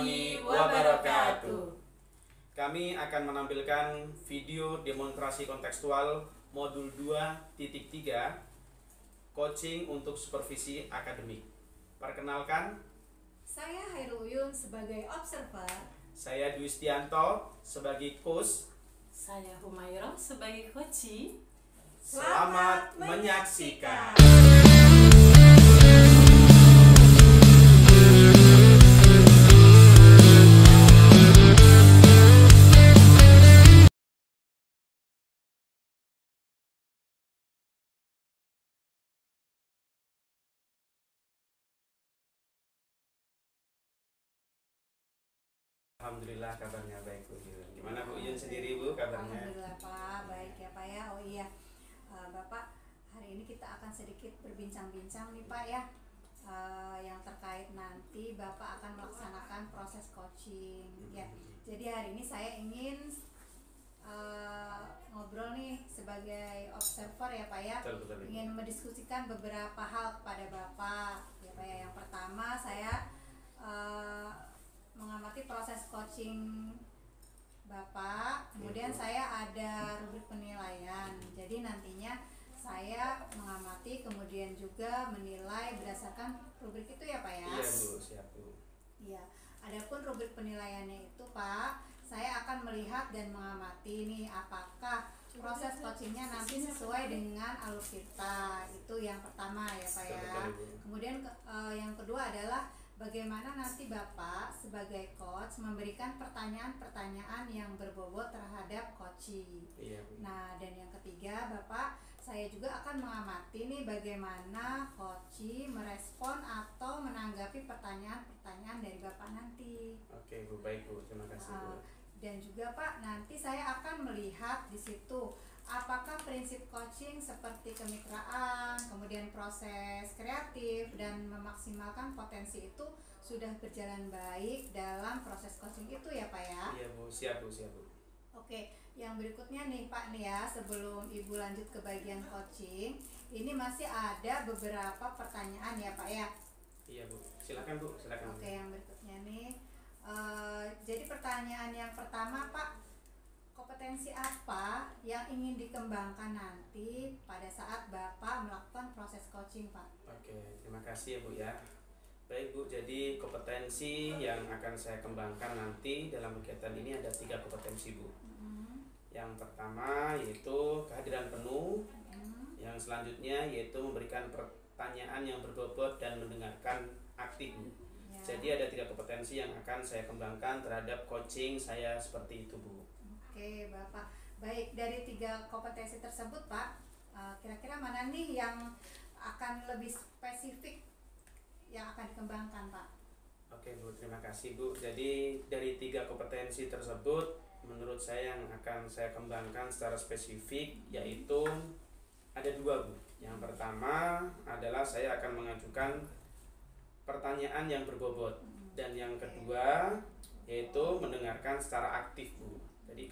warahmatullahi wabarakatuh. Kami akan menampilkan video demonstrasi kontekstual modul 2.3 coaching untuk supervisi akademik. Perkenalkan, saya Hairul Uyun sebagai observer. saya Dwi Stianto sebagai coach. Saya Humairah sebagai coaching. Selamat menyaksikan. Alhamdulillah kabarnya baik Bu Yun. Gimana Bu Yun sendiri Bu kabarnya? Alhamdulillah Pak, baik ya Pak ya. Oh iya, Bapak, hari ini kita akan sedikit berbincang-bincang nih Pak ya, yang terkait nanti Bapak akan melaksanakan proses coaching ya. Jadi hari ini saya ingin ngobrol nih sebagai observer ya Pak ya. Betul. Ingin mendiskusikan beberapa hal kepada Bapak ya Pak ya. Yang pertama saya mengamati proses coaching Bapak, kemudian saya ada rubrik penilaian. Jadi nantinya saya mengamati kemudian juga menilai berdasarkan rubrik itu ya Pak ya. Iya Bu, siap Bu. Iya. Adapun rubrik penilaiannya itu Pak, saya akan melihat dan mengamati nih apakah proses coachingnya nanti sesuai dengan alur kita. Itu yang pertama ya Pak ya. Kemudian yang kedua adalah bagaimana nanti Bapak sebagai coach memberikan pertanyaan-pertanyaan yang berbobot terhadap coaching. Iya. Nah, dan yang ketiga Bapak, saya juga akan mengamati nih bagaimana coaching merespon atau menanggapi pertanyaan-pertanyaan dari Bapak nanti. Oke Bu, baik Bu, terima kasih Bu. Dan juga Pak, nanti saya akan melihat di situ apakah prinsip coaching seperti kemitraan, kemudian proses kreatif dan memaksimalkan potensi itu sudah berjalan baik dalam proses coaching itu ya Pak ya. Iya Bu, siap Bu. Oke, yang berikutnya nih Pak nih ya, sebelum Ibu lanjut ke bagian coaching, ini masih ada beberapa pertanyaan ya Pak ya. Iya Bu, silakan Bu. Oke, yang berikutnya nih, jadi pertanyaan yang pertama Pak, kompetensi apa yang ingin dikembangkan nanti pada saat Bapak melakukan proses coaching Pak? Oke, terima kasih ya Bu ya. Baik Bu, jadi kompetensi yang akan saya kembangkan nanti dalam kegiatan ini ada 3 kompetensi Bu. Yang pertama yaitu kehadiran penuh. Yang selanjutnya yaitu memberikan pertanyaan yang berbobot dan mendengarkan aktif Bu. Ya. Jadi ada 3 kompetensi yang akan saya kembangkan terhadap coaching saya seperti itu Bu. Oke Bapak, baik, dari 3 kompetensi tersebut Pak, kira-kira mana nih yang akan lebih spesifik yang akan dikembangkan Pak? Oke Bu, terima kasih Bu. Jadi dari 3 kompetensi tersebut menurut saya yang akan saya kembangkan secara spesifik yaitu ada 2 Bu. Yang pertama adalah saya akan mengajukan pertanyaan yang berbobot, dan yang kedua yaitu mendengarkan secara aktif Bu. Jadi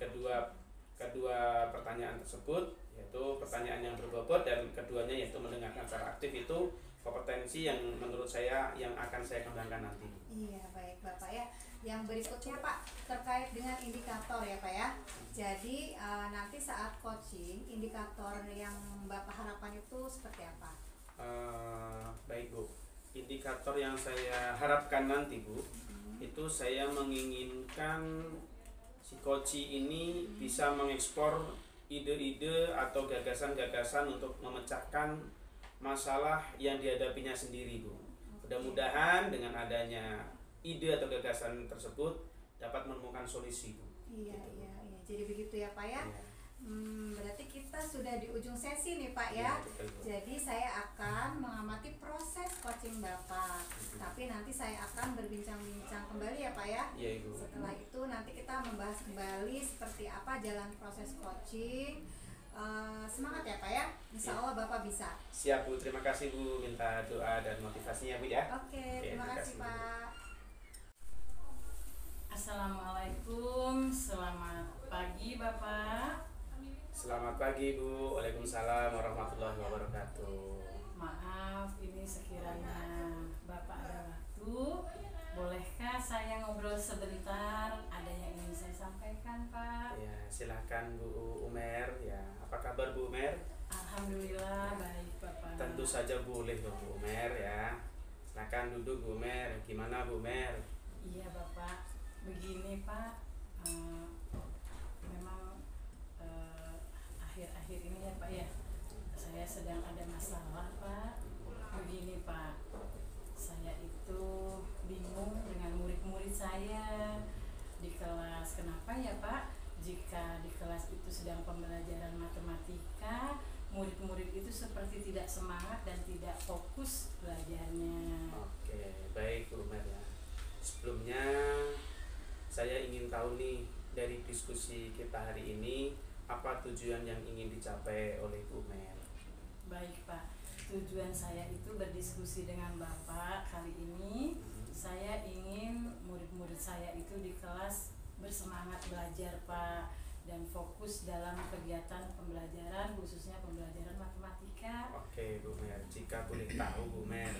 kedua pertanyaan tersebut yaitu pertanyaan yang berbobot dan keduanya yaitu mendengarkan secara aktif itu kompetensi yang menurut saya yang akan saya kembangkan nanti. Iya baik Bapak ya. Yang berikutnya Pak terkait dengan indikator ya Pak ya. Jadi nanti saat coaching indikator yang Bapak harapkan itu seperti apa? Baik Bu. Indikator yang saya harapkan nanti Bu, itu saya menginginkan si coaching ini bisa mengekspor ide-ide atau gagasan-gagasan untuk memecahkan masalah yang dihadapinya sendiri Bu. Mudah-mudahan dengan adanya ide atau gagasan tersebut dapat menemukan solusi Bu. Iya. Jadi begitu ya Pak ya. Iya. Berarti kita sudah di ujung sesi nih Pak ya. Betul, Bu. Jadi saya akan mengamati proses coaching Bapak. Tapi nanti saya akan berbincang-bincang kembali ya Pak ya. Iya Ibu. Setelah itu nanti kita membahas kembali seperti apa jalan proses coaching. Semangat ya Pak ya. Insya Allah Bapak bisa. Siap Bu, terima kasih Bu. Minta doa dan motivasinya Bu ya. Oke, terima kasih Bu. Pak. Assalamualaikum, selamat pagi Bapak. Selamat pagi Bu. Waalaikumsalam warahmatullahi wabarakatuh. Maaf ini sekiranya Bapak ada waktu bolehkah saya ngobrol sebentar? Ada yang ingin saya sampaikan, Pak? Ya, silahkan Bu Umer. Ya, apa kabar Bu Umer? Alhamdulillah baik, Bapak. Tentu saja boleh dong Bu Umer ya. Silahkan duduk Bu Umer. Gimana Bu Umer? Iya, Bapak. Begini, Pak. Memang akhir-akhir ini ya, Pak ya, saya sedang ada masalah, Pak. Begini, Pak. Saya itu bingung dengan murid-murid saya di kelas. Kenapa ya, Pak? Jika di kelas itu sedang pembelajaran matematika, murid-murid itu seperti tidak semangat dan tidak fokus belajarnya. Oke, baik Bu Umer ya. Sebelumnya saya ingin tahu nih dari diskusi kita hari ini, apa tujuan yang ingin dicapai oleh Bu Umer? Baik, Pak. Tujuan saya itu berdiskusi dengan Bapak kali ini. Saya ingin murid-murid saya itu di kelas bersemangat belajar, Pak, dan fokus dalam kegiatan pembelajaran, khususnya pembelajaran matematika. Oke Bu Mer, jika boleh tahu Bu Mer,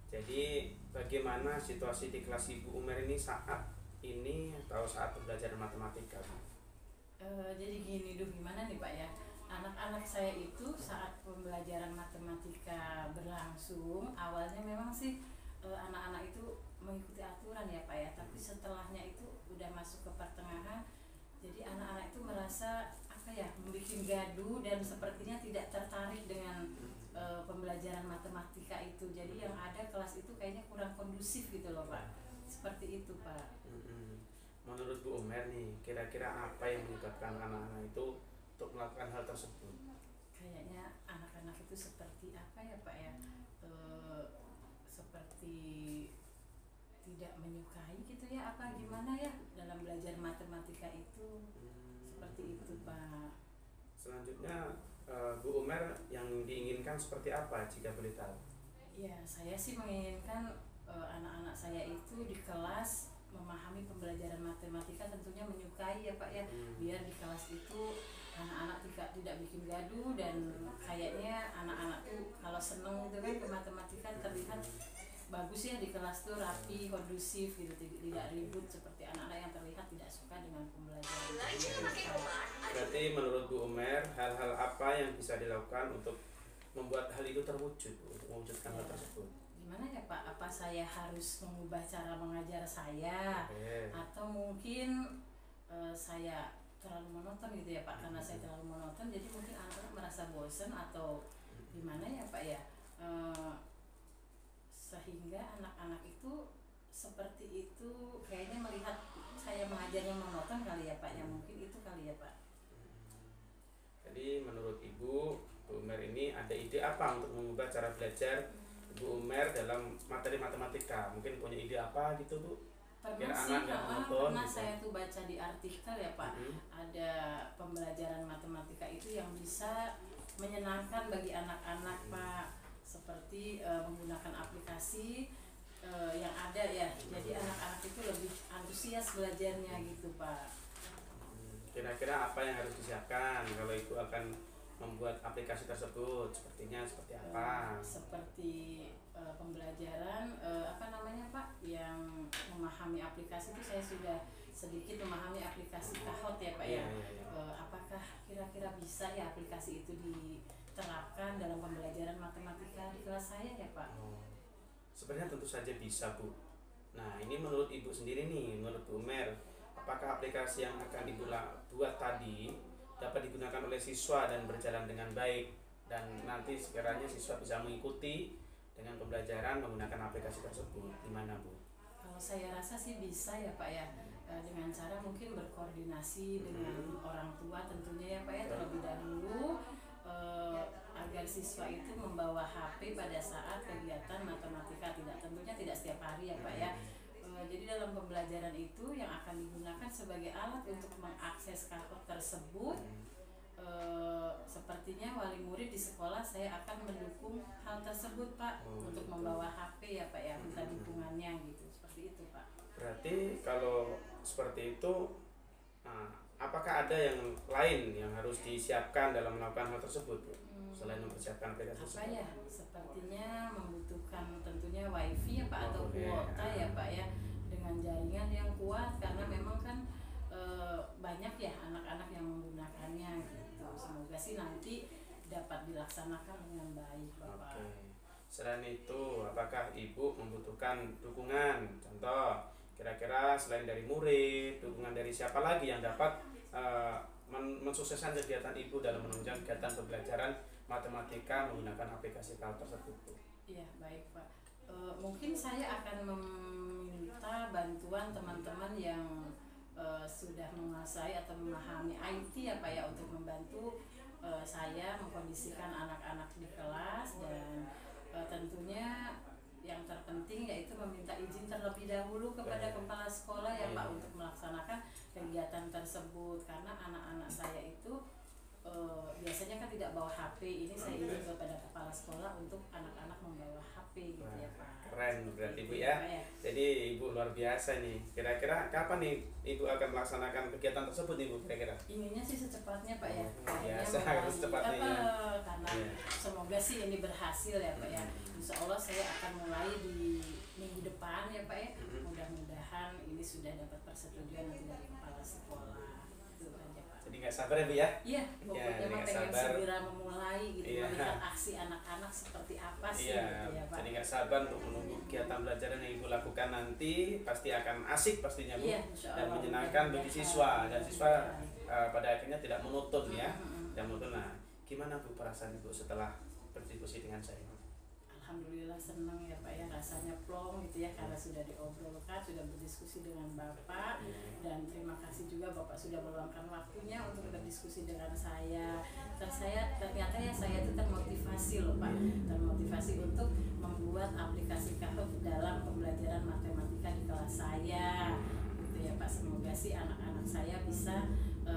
jadi bagaimana situasi di kelas Ibu Umer ini saat ini atau saat pembelajaran matematika Bu? Jadi gini, gimana nih Pak ya, anak-anak saya itu saat pembelajaran matematika berlangsung, awalnya memang sih anak-anak itu mengikuti aturan ya Pak ya, tapi setelahnya itu udah masuk ke pertengahan, jadi anak-anak itu merasa apa ya, membuat gaduh dan sepertinya tidak tertarik dengan pembelajaran matematika itu. Jadi yang ada kelas itu kayaknya kurang kondusif gitu loh Pak, seperti itu Pak. Menurut Bu Umer nih, kira-kira apa yang menyebabkan anak-anak itu untuk melakukan hal tersebut? Kayaknya anak-anak itu seperti apa ya Pak ya, seperti tidak menyukai gitu ya, apa gimana ya dalam belajar matematika itu, seperti itu Pak. Selanjutnya Bu Umer yang diinginkan seperti apa jika boleh tahu? Ya, saya sih menginginkan anak-anak saya itu di kelas memahami pembelajaran matematika, tentunya menyukai ya Pak ya, biar di kelas itu anak-anak tidak bikin gaduh, dan kayaknya anak-anak tuh kalau seneng gitu kan ke matematika terlihat bagus ya di kelas tuh, rapi, kondusif gitu, tidak ribut seperti anak-anak yang terlihat tidak suka dengan pembelajaran. Berarti menurut Bu Umer, hal-hal apa yang bisa dilakukan untuk membuat hal itu terwujud, untuk mewujudkan hal tersebut? Gimana ya Pak, apa saya harus mengubah cara mengajar saya, atau mungkin saya terlalu monoton gitu ya Pak, karena saya terlalu monoton jadi mungkin anak-anak merasa bosan, atau gimana ya Pak ya, sehingga anak-anak itu seperti itu, kayaknya melihat saya mengajarnya monoton kali ya Pak, yang mungkin itu kali ya Pak. Jadi menurut Ibu, Bu Umer ini ada ide apa untuk mengubah cara belajar Bu Umer dalam materi matematika? Mungkin punya ide apa gitu Bu? Pernah saya tuh baca di artikel ya Pak, ada pembelajaran matematika itu yang bisa menyenangkan bagi anak-anak Pak, seperti menggunakan aplikasi yang ada ya, jadi anak-anak itu lebih antusias belajarnya gitu Pak. Kira-kira apa yang harus disiapkan kalau Ibu akan membuat aplikasi tersebut? Sepertinya seperti apa? Seperti pembelajaran apa namanya Pak, yang memahami aplikasi itu saya sudah sedikit memahami aplikasi Kahoot ya Pak ya. Apakah kira-kira bisa ya aplikasi itu diterapkan dalam pembelajaran matematika di kelas saya ya Pak? Sebenarnya tentu saja bisa Bu. Nah ini menurut Ibu sendiri nih, menurut Bu Umer, apakah aplikasi yang akan Ibu buat tadi dapat digunakan oleh siswa dan berjalan dengan baik, dan nanti sekiranya siswa bisa mengikuti dengan pembelajaran menggunakan aplikasi tersebut? Gimana Bu? Kalau saya rasa sih bisa ya Pak ya, dengan cara mungkin berkoordinasi dengan orang tua tentunya ya Pak ya, terlebih dahulu agar siswa itu membawa HP pada saat kegiatan matematika, tentunya tidak setiap hari ya Pak ya. Jadi dalam pembelajaran itu yang akan digunakan sebagai alat untuk mengakses Kahoot tersebut, sepertinya wali murid di sekolah saya akan mendukung hal tersebut Pak, untuk membawa HP ya Pak ya, minta dukungannya gitu, seperti itu Pak. Berarti kalau seperti itu, apakah ada yang lain yang harus disiapkan dalam melakukan hal tersebut, Bu? Selain mempersiapkan aplikasi Apa tersebut? ya, sepertinya membutuhkan tentunya wifi ya Pak, atau Oke. kuota ya Pak ya, dengan jaringan yang kuat, karena memang kan banyak ya anak-anak yang menggunakannya gitu. Semoga sih nanti dapat dilaksanakan dengan baik Bapak. Oke. Selain itu, apakah Ibu membutuhkan dukungan? Contoh, kira-kira selain dari murid, dukungan dari siapa lagi yang dapat mensukseskan kegiatan Ibu dalam menunjang kegiatan pembelajaran matematika menggunakan aplikasi KAUT tersebut, Bu? Iya baik Pak. Mungkin saya akan meminta bantuan teman-teman yang sudah menguasai atau memahami IT ya Pak ya, untuk membantu saya mengkondisikan anak-anak di kelas, dan tentunya yang terpenting yaitu meminta izin terlebih dahulu kepada kepala sekolah ya Pak untuk melaksanakan kegiatan tersebut, karena anak-anak saya itu biasanya kan tidak bawa HP. Ini saya izin kepada kepala sekolah untuk anak-anak membawa HP gitu ya Pak. Keren berarti Bu Gitu ya. Pak, ya. Jadi Ibu luar biasa nih. Kira-kira kapan nih Ibu akan melaksanakan kegiatan tersebut nih, Bu, kira-kira? Ininya sih secepatnya Pak ya. Biasa Kayaknya harus secepatnya ya. karena Iya. semoga sih ini berhasil ya Pak ya. Insya Allah saya akan mulai di minggu depan ya Pak ya. Mudah-mudahan ini sudah dapat persetujuan nanti dari kepala sekolah. Itu aja Pak. Jadi nggak sabar ya, Bu ya? Iya, pokoknya jadi Pak nggak pengen sabar. segera memulai gitu, Iya. melihat aksi anak-anak seperti apa sih Iya, gitu ya Pak. jadi nggak sabar untuk menunggu kegiatan belajaran yang Ibu lakukan nanti. Pasti akan asik pastinya, Bu, Iya, insya dan Allah. menyenangkan bagi Mudah-mudahan. siswa, dan siswa Mudah-mudahan. pada akhirnya tidak monoton ya. Mm-mm. Dan monoton. Nah, gimana Bu perasaan Ibu setelah berdiskusi dengan saya? Alhamdulillah senang ya Pak ya, rasanya plong gitu ya, karena sudah diobrolkan, sudah berdiskusi dengan Bapak, dan terima kasih juga Bapak sudah meluangkan waktunya untuk berdiskusi dengan saya. Dan saya ternyata ya saya itu termotivasi loh Pak, termotivasi untuk membuat aplikasi KAUT dalam pembelajaran matematika di kelas saya gitu ya Pak. Semoga sih anak-anak saya bisa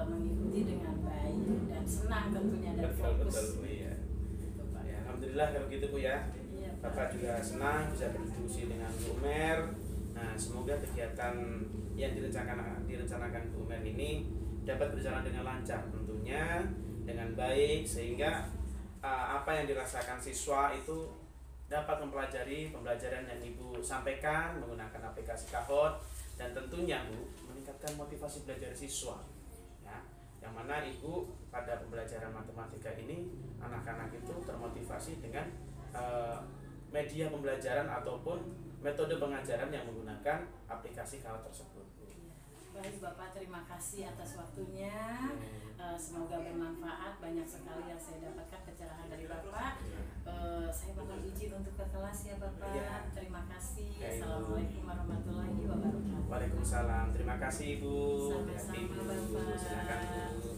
mengikuti dengan baik dan senang tentunya, dan fokus Bu ya. gitu Pak. Ya, alhamdulillah kalau gitu Bu ya. Iya, Pak. Bapak juga senang bisa berdiskusi dengan Bu Umer. Nah, semoga kegiatan yang direncanakan Bu Umer ini dapat berjalan dengan lancar tentunya, dengan baik, sehingga apa yang dirasakan siswa itu dapat mempelajari pembelajaran yang Ibu sampaikan menggunakan aplikasi KAUT, dan tentunya Bu meningkatkan motivasi belajar siswa ya, yang mana Ibu pada pembelajaran matematika ini anak-anak itu termotivasi dengan media pembelajaran ataupun metode pengajaran yang menggunakan aplikasi KAUT tersebut. Baik Bapak, terima kasih atas waktunya. Semoga bermanfaat, banyak sekali yang saya dapatkan pencerahan dari Bapak. Saya mohon izin untuk ke kelas ya Bapak. Ya. Terima kasih. Ya, Ibu. Assalamualaikum warahmatullahi wabarakatuh. Waalaikumsalam. Terima kasih Ibu. Sama-sama, Ibu. Bapak. Silakan Bu.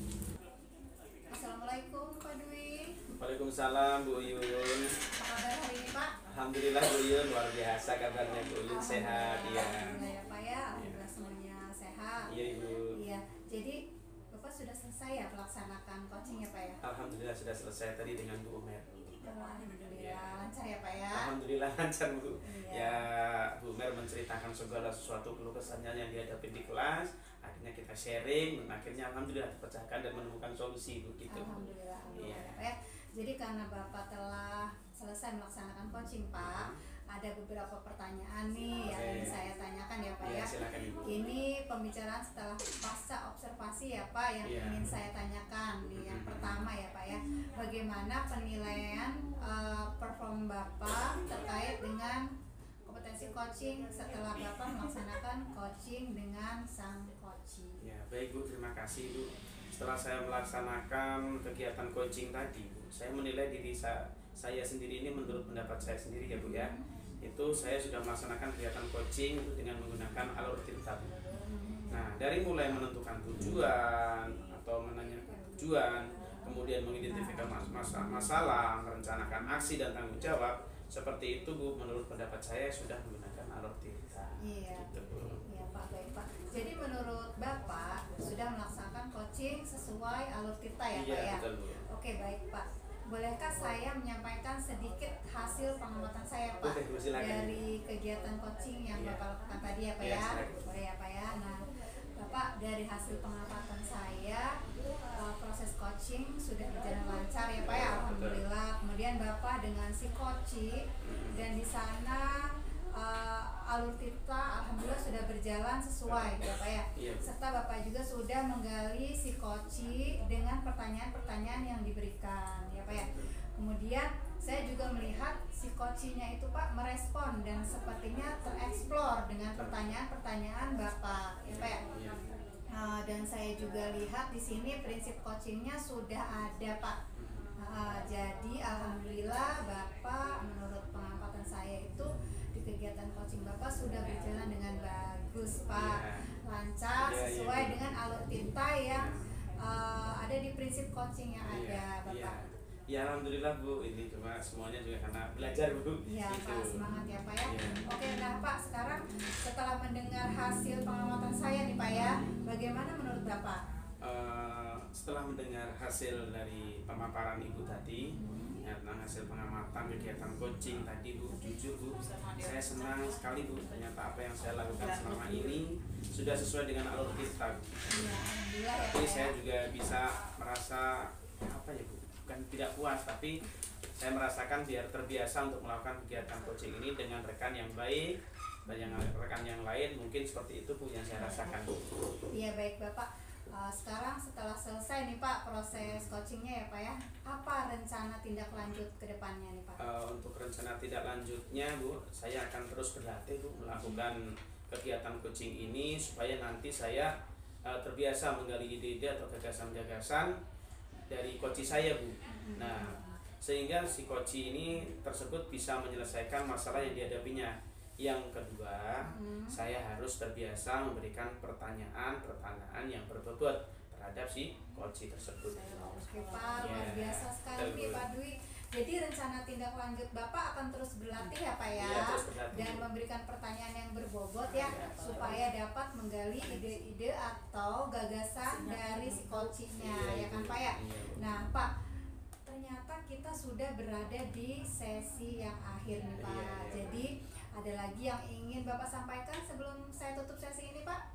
Assalamualaikum Pak Dwi. Waalaikumsalam Bu Yun. Apa kabar hari ini Pak? Alhamdulillah Bu Yun, luar biasa kabarnya Bu Yun, sehat ya. Alhamdulillah ya Pak ya. Alhamdulillah semuanya sehat. Iya Ibu. Iya. Jadi Bapak sudah selesai ya melaksanakan coaching ya Pak ya? Alhamdulillah sudah selesai tadi dengan Bu Umer. Alhamdulillah lancar ya Pak ya. Alhamdulillah lancar Bu. Iya. Ya, Bu Umer menceritakan segala sesuatu keluh kesahnya yang dihadapi di kelas. Akhirnya kita sharing, dan akhirnya alhamdulillah terpecahkan dan menemukan solusi begitu. Alhamdulillah, alhamdulillah Iya. ya Pak ya. Jadi karena Bapak telah selesai melaksanakan coaching Pak, ada beberapa pertanyaan nih yang Oke. ingin saya tanyakan ya Pak Iya, ya. silakan Ibu. Ini pembicaraan setelah pasca observasi ya Pak yang Iya. ingin saya tanyakan nih. Yang pertama ya Pak ya, bagaimana penilaian perform Bapak terkait dengan kompetensi coaching setelah Bapak melaksanakan coaching dengan sang coaching. Ya, baik Bu, terima kasih Bu. Setelah saya melaksanakan kegiatan coaching tadi, Bu, saya menilai diri saya sendiri ini menurut pendapat saya sendiri ya Bu ya. Itu saya sudah melaksanakan kegiatan coaching itu dengan menggunakan alur cerita Bu. Nah, dari mulai menentukan tujuan atau menanyakan tujuan, kemudian mengidentifikasi masalah, merencanakan aksi dan tanggung jawab, seperti itu Bu, menurut pendapat saya sudah menggunakan alur cerita. Iya. Gitu, Bu. Iya Pak, baik Pak. Jadi menurut Bapak sudah melaksanakan coaching sesuai alur kita ya Iya, Pak ya? betul Bu. Oke baik Pak. Bolehkah saya menyampaikan sedikit hasil pengamatan saya Pak Boleh, Bu, silakan. dari kegiatan coaching yang Iya. Bapak lakukan tadi ya Pak Iya, ya? silakan. Boleh ya Pak ya. Nah Bapak, dari hasil pengamatan saya coaching sudah berjalan lancar ya Pak ya, alhamdulillah. Kemudian Bapak dengan si Koci dan di sana alur kita alhamdulillah sudah berjalan sesuai ya Pak ya. Iya. Serta Bapak juga sudah menggali si Koci dengan pertanyaan-pertanyaan yang diberikan ya Pak ya. Kemudian saya juga melihat si Kocinya itu Pak merespon dan sepertinya tereksplor dengan pertanyaan-pertanyaan Bapak ya Pak ya. Iya. Dan saya juga lihat di sini prinsip coachingnya sudah ada Pak. Jadi alhamdulillah Bapak menurut pengamatan saya itu di kegiatan coaching Bapak sudah berjalan dengan bagus Pak, lancar sesuai dengan alur tinta yang ada di prinsip coaching yang ada Bapak. Ya alhamdulillah Bu, ini cuma semuanya juga karena belajar Bu. Iya Pak, semangat ya Pak ya. Ya. Oke, nah Pak, sekarang setelah mendengar hasil pengamatan saya nih Pak ya, bagaimana menurut Bapak? Setelah mendengar hasil dari pemaparan Ibu tadi ya, tentang hasil pengamatan kegiatan coaching tadi Bu, jujur Bu, saya senang sekali Bu, ternyata apa yang saya lakukan selama ini sudah sesuai dengan alur kita. Iya, alhamdulillah ya Tapi Pak saya ya. juga bisa merasa apa ya Bu, bukan tidak puas, tapi saya merasakan biar terbiasa untuk melakukan kegiatan coaching ini dengan rekan yang baik dan yang rekan yang lain, mungkin seperti itu Bu yang saya rasakan Bu. Iya baik Bapak. Sekarang setelah selesai nih Pak proses coachingnya ya Pak ya, apa rencana tindak lanjut ke depannya nih Pak? Untuk rencana tidak lanjutnya Bu, saya akan terus berlatih Bu melakukan kegiatan coaching ini supaya nanti saya terbiasa menggali ide-ide atau gagasan-gagasan dari coach saya Bu. Nah, sehingga si coach ini tersebut bisa menyelesaikan masalah yang dihadapinya. Yang kedua, saya harus terbiasa memberikan pertanyaan-pertanyaan yang berbobot terhadap si coach tersebut. Oke Pak, luar biasa sekali nih Pak Dwi. Jadi rencana tindak lanjut Bapak akan terus berlatih ya Pak ya, Iya, terus berlatih. dan memberikan pertanyaan yang berbobot ya, supaya dapat menggali ide-ide atau gagasan dari si coachingnya ya kan Pak ya. Nah Pak, ternyata kita sudah berada di sesi yang akhir nih Pak. Iya. Jadi ada lagi yang ingin Bapak sampaikan sebelum saya tutup sesi ini Pak?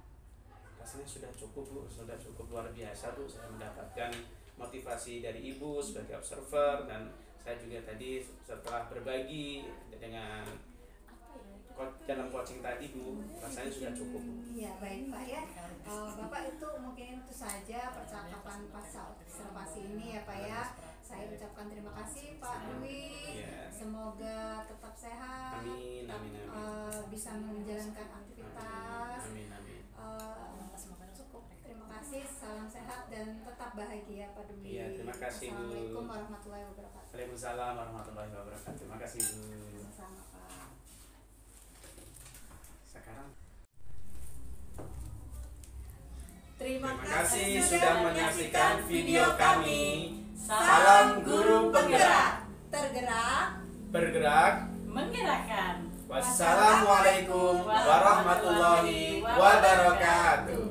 Rasanya sudah cukup Bu, sudah cukup luar biasa Bu. Saya mendapatkan motivasi dari Ibu sebagai observer, dan saya juga tadi setelah berbagi dengan dalam coaching tadi Bu, rasanya sudah cukup Bu. Iya baik Pak ya. Bapak itu mungkin itu saja percakapan pasca observasi ini ya Pak ya. Saya ucapkan terima kasih Pak Dwi. Ya. Semoga tetap sehat, Amin, tetap, amin, amin. bisa menjalankan aktivitas. Amin, amin. Cukup. Terima kasih. Salam sehat dan tetap bahagia Pak Dwi. Iya, terima kasih, Bu. Assalamualaikum warahmatullahi wabarakatuh. Waalaikumsalam warahmatullahi wabarakatuh. Terima kasih Bu. Sama Pak. Sekarang Terima terima kasih sudah menyaksikan video kami. Salam Guru Penggerak. Tergerak. Bergerak. menggerakkan. Wassalamualaikum warahmatullahi wabarakatuh.